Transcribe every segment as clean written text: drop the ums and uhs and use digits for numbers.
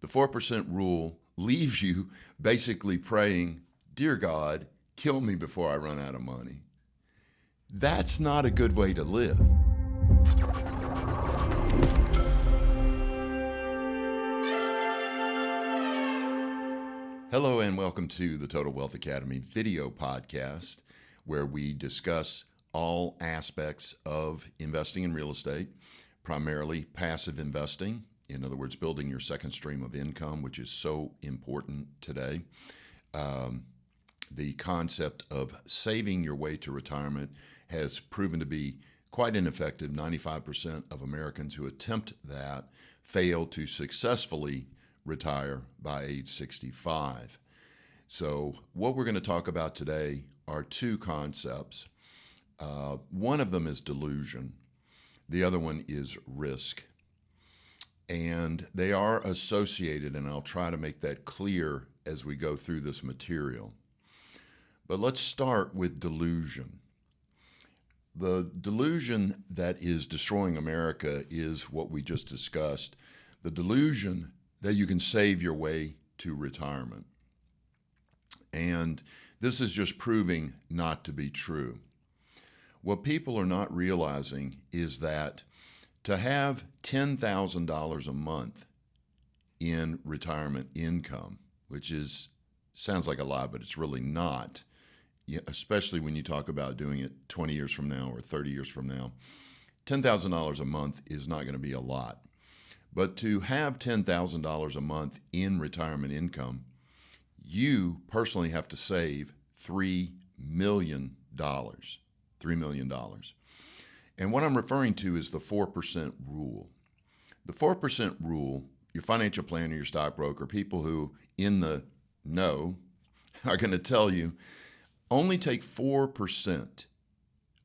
The 4% rule leaves you basically praying, "Dear God, kill me before I run out of money." That's not a good way to live. Hello and welcome to the Total Wealth Academy video podcast, where we discuss all aspects of investing in real estate, primarily passive investing. In other words, building your second stream of income, which is so important today. The concept of saving your way to retirement has proven to be quite ineffective. 95% of Americans who attempt that fail to successfully retire by age 65. So what we're going to talk about today are two concepts. One of them is delusion. The other one is risk. And they are associated, and I'll try to make that clear as we go through this material. But let's start with delusion. The delusion that is destroying America is what we just discussed, the delusion that you can save your way to retirement. And this is just proving not to be true. What people are not realizing is that to have $10,000 a month in retirement income, which sounds like a lot, but it's really not, especially when you talk about doing it 20 years from now or 30 years from now. $10,000 a month is not going to be a lot. But to have $10,000 a month in retirement income, you personally have to save $3 million. $3 million. And what I'm referring to is the 4% rule. The 4% rule, your financial planner, your stockbroker, people who in the know are going to tell you only take 4%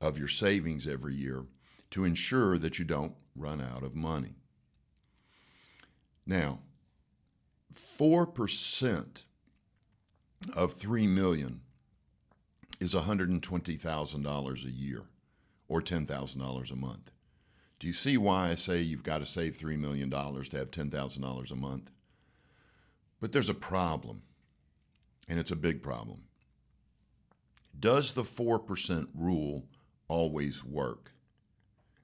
of your savings every year to ensure that you don't run out of money. Now, 4% of $3 million is $120,000 a year, or $10,000 a month. Do you see why I say you've got to save $3 million to have $10,000 a month? But there's a problem, and it's a big problem. Does the 4% rule always work?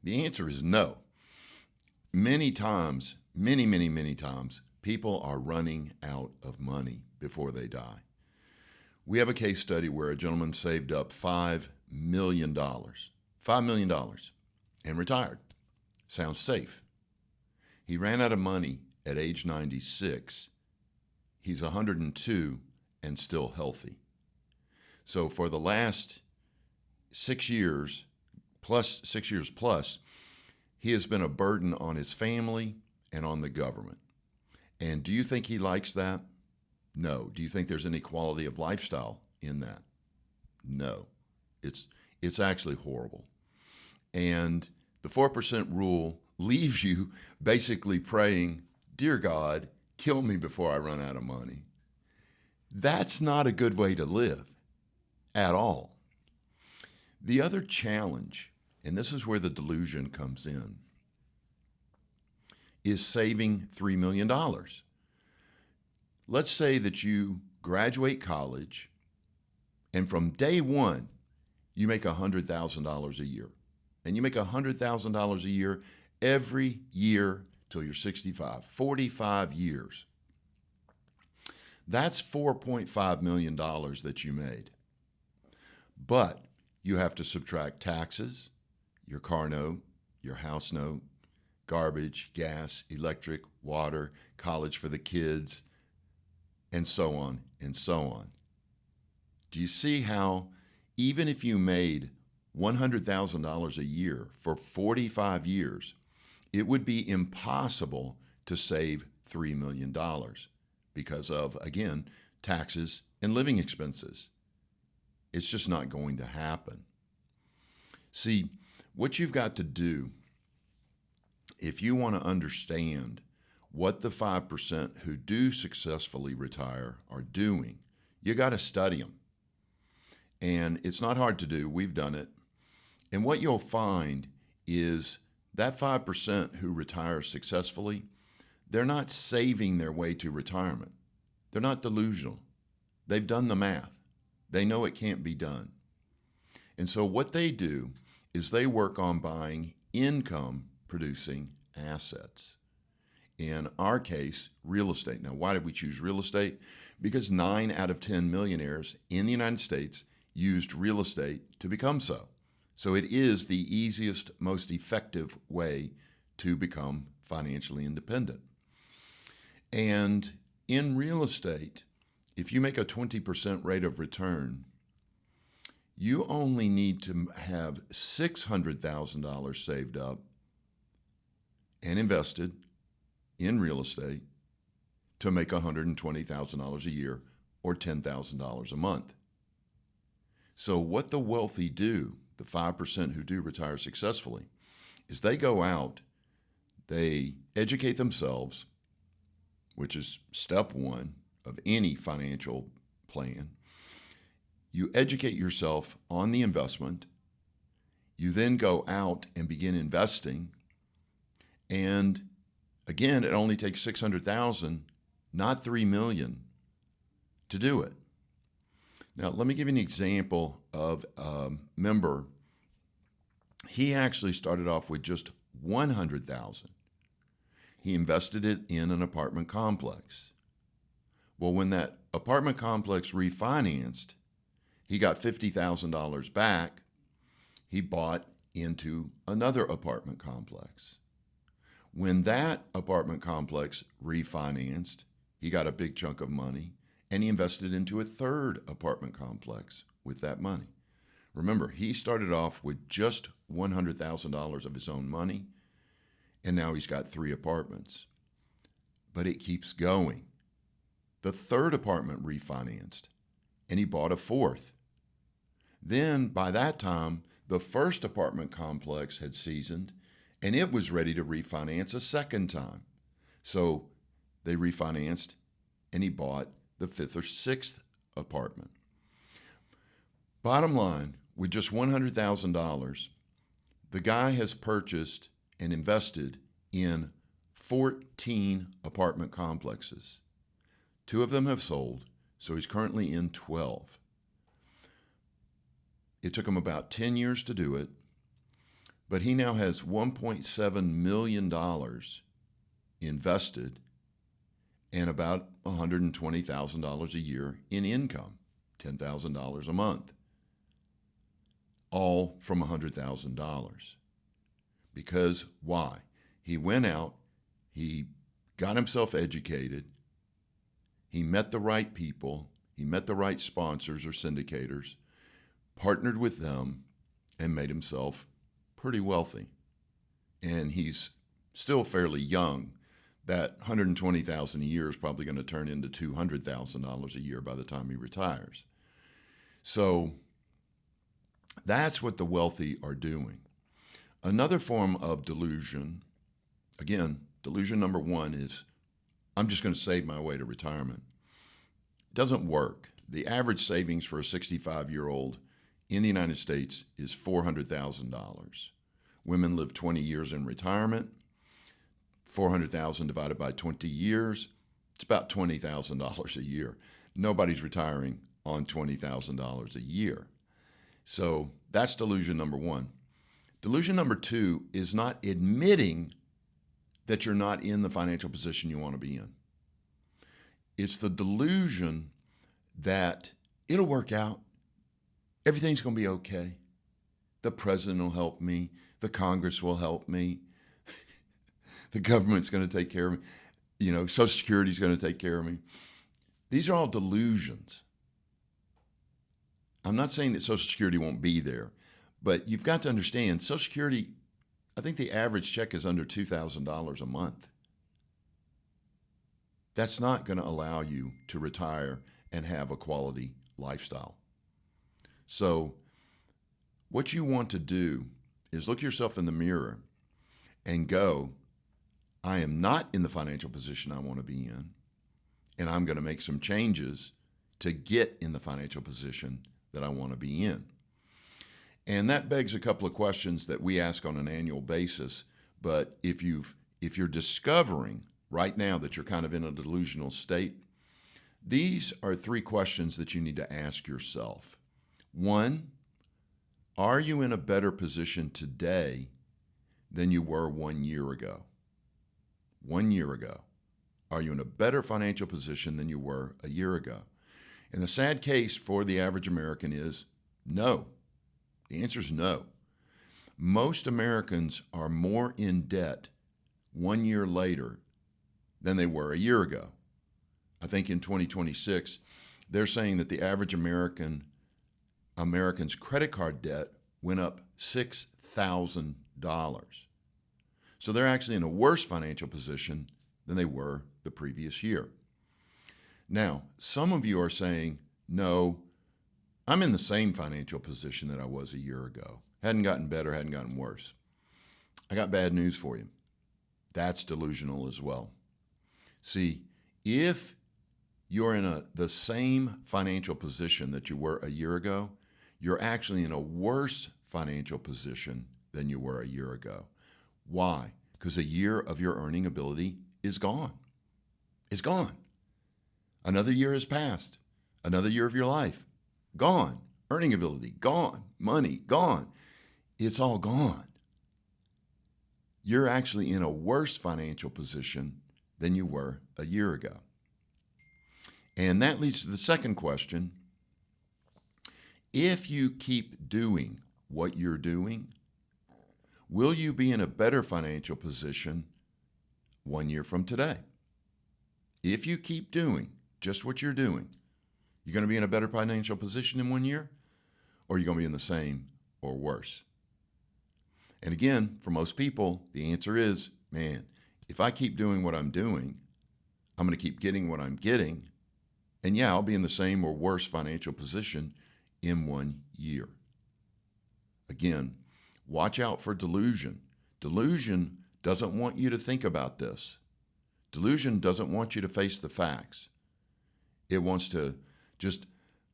The answer is no. Many times, many times, people are running out of money before they die. We have a case study where a gentleman saved up $5 million. $5 million and retired. Sounds safe. He ran out of money at age 96. He's 102 and still healthy. So for the last 6 years, he has been a burden on his family and on the government. And do you think he likes that? No. Do you think there's any quality of lifestyle in that? No. It's actually horrible. And the 4% rule leaves you basically praying, "Dear God, kill me before I run out of money." That's not a good way to live at all. The other challenge, and this is where the delusion comes in, is saving $3 million. Let's say that you graduate college and from day one, you make $100,000 a year. And you make $100,000 a year every year till you're 65, 45 years. That's $4.5 million that you made. But you have to subtract taxes, your car note, your house note, garbage, gas, electric, water, college for the kids, and so on and so on. Do you see how even if you made $100,000 a year for 45 years, it would be impossible to save $3 million because of, again, taxes and living expenses. It's just not going to happen. See, what you've got to do, if you want to understand what the 5% who do successfully retire are doing, you got to study them. And it's not hard to do. We've done it. And what you'll find is that 5% who retire successfully, they're not saving their way to retirement. They're not delusional. They've done the math. They know it can't be done. And so what they do is they work on buying income producing assets. In our case, real estate. Now, why did we choose real estate? Because 9 out of 10 millionaires in the United States used real estate to become so. So it is the easiest, most effective way to become financially independent. And in real estate, if you make a 20% rate of return, you only need to have $600,000 saved up and invested in real estate to make $120,000 a year or $10,000 a month. So what the wealthy do, the 5% who do retire successfully, is they go out, they educate themselves, which is step one of any financial plan. You educate yourself on the investment. You then go out and begin investing. And again, it only takes $600,000, not $3 million, to do it. Now, let me give you an example of a member. He actually started off with just $100,000. He invested it in an apartment complex. Well, when that apartment complex refinanced, he got $50,000 back. He bought into another apartment complex. When that apartment complex refinanced, he got a big chunk of money, and he invested into a third apartment complex with that money. Remember, he started off with just $100,000 of his own money, and now he's got 3 apartments. But it keeps going. The third apartment refinanced, and he bought a fourth. Then, by that time, the first apartment complex had seasoned, and it was ready to refinance a second time. So they refinanced, and he bought the 5th or 6th apartment. Bottom line, with just $100,000, the guy has purchased and invested in 14 apartment complexes. 2 of them have sold, so he's currently in 12. It took him about 10 years to do it, but he now has $1.7 million invested and about $120,000 a year in income, $10,000 a month, all from $100,000. Because why? He went out, he got himself educated, he met the right people, he met the right sponsors or syndicators, partnered with them, and made himself pretty wealthy. And he's still fairly young. That $120,000 a year is probably going to turn into $200,000 a year by the time he retires. So that's what the wealthy are doing. Another form of delusion, again, delusion number 1 is, I'm just going to save my way to retirement. It doesn't work. The average savings for a 65-year-old in the United States is $400,000. Women live 20 years in retirement. 400,000 divided by 20 years, it's about $20,000 a year. Nobody's retiring on $20,000 a year. So that's delusion number 1. Delusion number 2 is not admitting that you're not in the financial position you want to be in. It's the delusion that it'll work out. Everything's going to be okay. The president will help me. The Congress will help me. The government's going to take care of me. Social Security is going to take care of me. These are all delusions. I'm not saying that Social Security won't be there, but you've got to understand, Social Security, I think the average check is under $2,000 a month. That's not going to allow you to retire and have a quality lifestyle. So what you want to do is look yourself in the mirror and go, I am not in the financial position I want to be in, and I'm going to make some changes to get in the financial position that I want to be in. And that begs a couple of questions that we ask on an annual basis. But if you're discovering right now that you're kind of in a delusional state, these are 3 questions that you need to ask yourself. 1, are you in a better position today than you were 1 year ago? 1 year ago. Are you in a better financial position than you were a year ago? And the sad case for the average American is no. The answer is no. Most Americans are more in debt 1 year later than they were a year ago. I think in 2026, they're saying that the average American's credit card debt went up $6,000. So they're actually in a worse financial position than they were the previous year. Now, some of you are saying, no, I'm in the same financial position that I was a year ago. Hadn't gotten better, hadn't gotten worse. I got bad news for you. That's delusional as well. See, if you're in the same financial position that you were a year ago, you're actually in a worse financial position than you were a year ago. Why? Because a year of your earning ability is gone. It's gone. Another year has passed. Another year of your life, gone. Earning ability, gone. Money, gone. It's all gone. You're actually in a worse financial position than you were a year ago. And that leads to the second question. If you keep doing what you're doing, will you be in a better financial position 1 year from today? If you keep doing just what you're doing, you're going to be in a better financial position in 1 year, or you're going to be in the same or worse? And again, for most people, the answer is, man, if I keep doing what I'm doing, I'm going to keep getting what I'm getting. And yeah, I'll be in the same or worse financial position in 1 year. Again, watch out for delusion. Delusion doesn't want you to think about this. Delusion doesn't want you to face the facts. It wants to just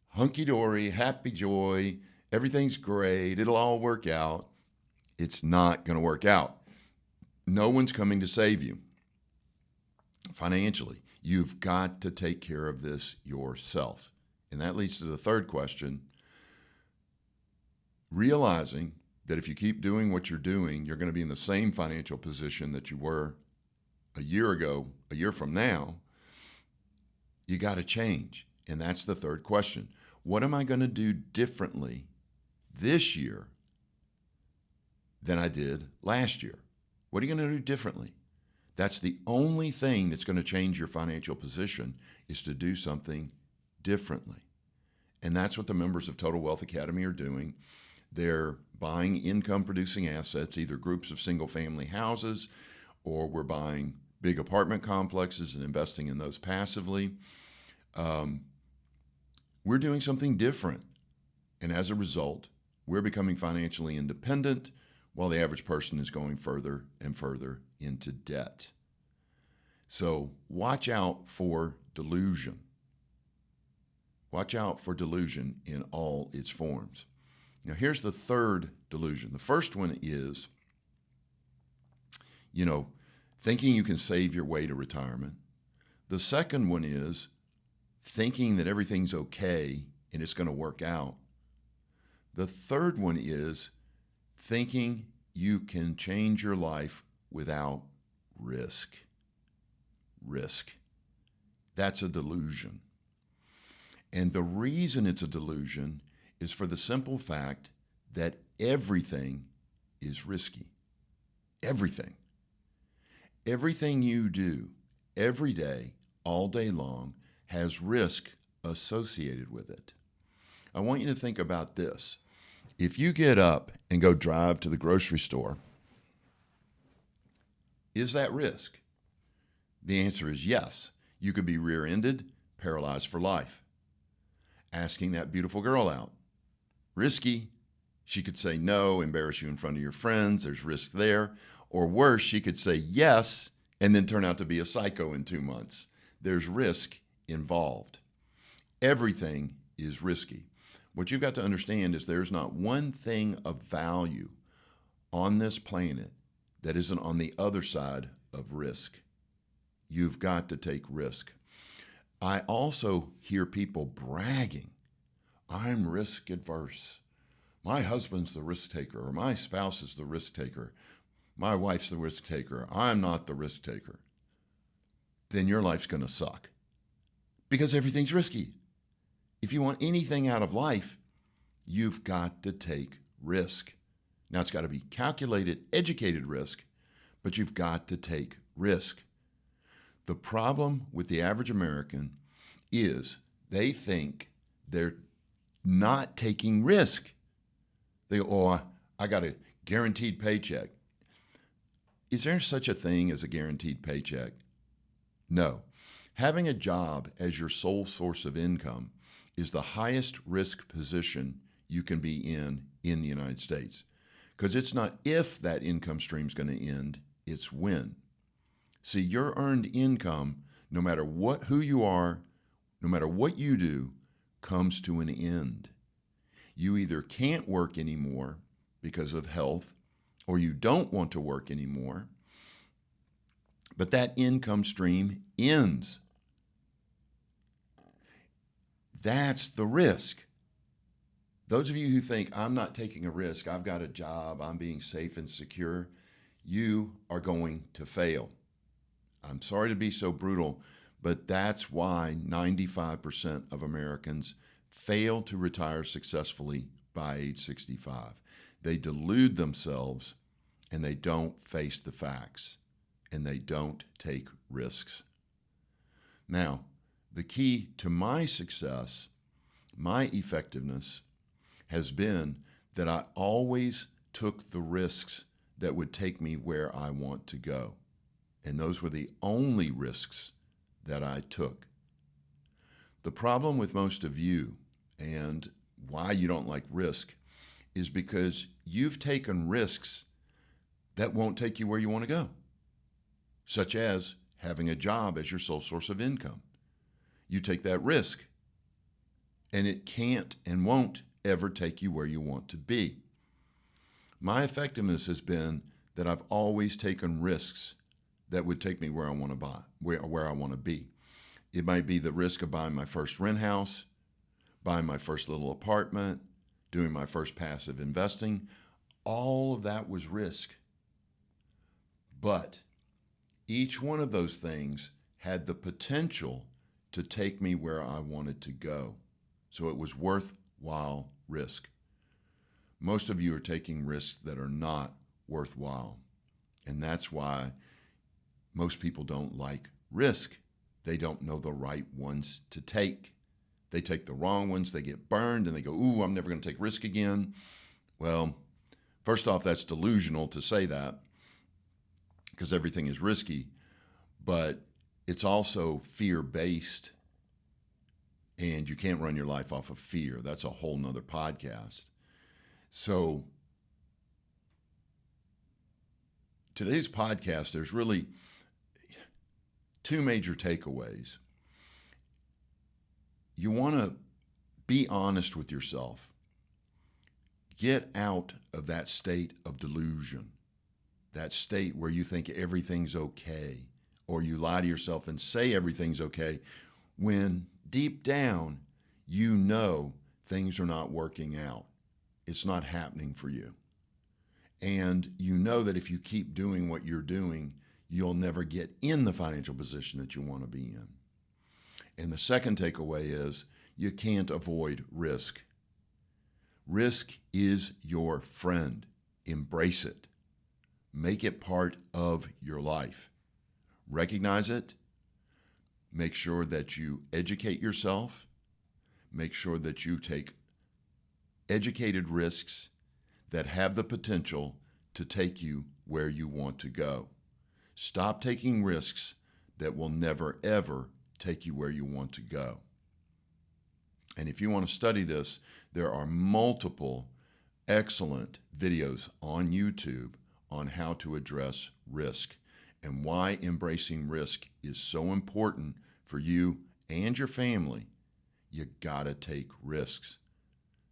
hunky-dory, happy joy, everything's great, it'll all work out. It's not going to work out. No one's coming to save you financially. You've got to take care of this yourself. And that leads to the third question. Realizing that if you keep doing what you're doing, you're going to be in the same financial position that you were a year ago, a year from now. You got to change. And that's the third question. What am I going to do differently this year than I did last year? What are you going to do differently? That's the only thing that's going to change your financial position, is to do something differently. And that's what the members of Total Wealth Academy are doing. They're buying income-producing assets, either groups of single-family houses, or we're buying big apartment complexes and investing in those passively. We're doing something different. And as a result, we're becoming financially independent, while the average person is going further and further into debt. So watch out for delusion. Watch out for delusion in all its forms. Now, here's the third delusion. The first one is, thinking you can save your way to retirement. The second one is thinking that everything's okay and it's going to work out. The third one is thinking you can change your life without risk. Risk. That's a delusion. And the reason it's a delusion is for the simple fact that everything is risky. Everything. Everything you do every day, all day long, has risk associated with it. I want you to think about this. If you get up and go drive to the grocery store, is that risk? The answer is yes. You could be rear-ended, paralyzed for life. Asking that beautiful girl out. Risky. She could say no, embarrass you in front of your friends. There's risk there. Or worse, she could say yes and then turn out to be a psycho in 2 months. There's risk involved. Everything is risky. What you've got to understand is there's not one thing of value on this planet that isn't on the other side of risk. you've got to take risk. I also hear people bragging, I'm risk adverse. My husband's the risk taker, or my spouse is the risk taker. My wife's the risk taker. I'm not the risk taker. Then your life's going to suck because everything's risky. If you want anything out of life, you've got to take risk. Now, it's got to be calculated, educated risk, but you've got to take risk. The problem with the average American is they think they're not taking risk. They go, oh, I got a guaranteed paycheck. Is there such a thing as a guaranteed paycheck? No. Having a job as your sole source of income is the highest risk position you can be in the United States. Because it's not if that income stream is going to end, it's when. See, your earned income, no matter who you are, no matter what you do, comes to an end. You either can't work anymore because of health, or you don't want to work anymore, but that income stream ends. That's the risk. Those of you who think, I'm not taking a risk, I've got a job, I'm being safe and secure, you are going to fail. I'm sorry to be so brutal, but that's why 95% of Americans fail to retire successfully by age 65. They delude themselves and they don't face the facts and they don't take risks. Now, the key to my success, my effectiveness, has been that I always took the risks that would take me where I want to go. And those were the only risks that I took. The problem with most of you, and why you don't like risk, is because you've taken risks that won't take you where you want to go, such as having a job as your sole source of income. You take that risk, and it can't and won't ever take you where you want to be. My effectiveness has been that I've always taken risks that would take me where I want to where I want to be. It might be the risk of buying my first rent house, buying my first little apartment, doing my first passive investing. All of that was risk. But each one of those things had the potential to take me where I wanted to go. So it was worthwhile risk. Most of you are taking risks that are not worthwhile. And that's why most people don't like risk. They don't know the right ones to take. They take the wrong ones, they get burned, and they go, ooh, I'm never going to take risk again. Well, first off, that's delusional to say that because everything is risky, but it's also fear-based, and you can't run your life off of fear. That's a whole nother podcast. So today's podcast, there's really two major takeaways. You want to be honest with yourself. Get out of that state of delusion, that state where you think everything's okay, or you lie to yourself and say everything's okay, when deep down you know things are not working out. It's not happening for you. And you know that if you keep doing what you're doing, you'll never get in the financial position that you want to be in. And the second takeaway is you can't avoid risk. Risk is your friend. Embrace it. Make it part of your life. Recognize it. Make sure that you educate yourself. Make sure that you take educated risks that have the potential to take you where you want to go. Stop taking risks that will never, ever take you where you want to go. And if you want to study this, there are multiple excellent videos on YouTube on how to address risk and why embracing risk is so important for you and your family. You gotta take risks.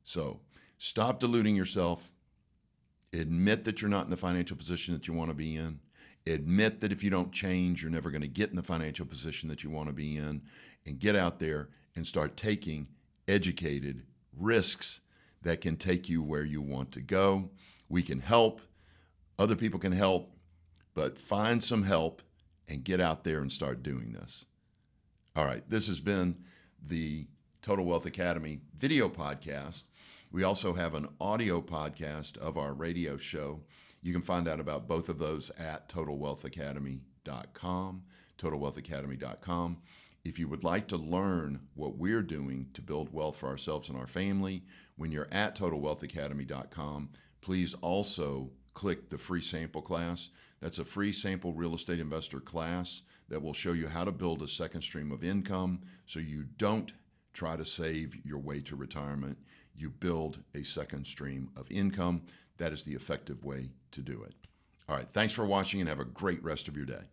So stop deluding yourself. Admit that you're not in the financial position that you want to be in. Admit that if you don't change, you're never going to get in the financial position that you want to be in, and get out there and start taking educated risks that can take you where you want to go. We can help. Other people can help, but find some help and get out there and start doing this. All right, this has been the Total Wealth Academy video podcast. We also have an audio podcast of our radio show. You can find out about both of those at TotalWealthAcademy.com, TotalWealthAcademy.com. If you would like to learn what we're doing to build wealth for ourselves and our family, when you're at TotalWealthAcademy.com, please also click the free sample class. That's a free sample real estate investor class that will show you how to build a second stream of income so you don't try to save your way to retirement. You build a second stream of income. That is the effective way to do it. All right, thanks for watching and have a great rest of your day.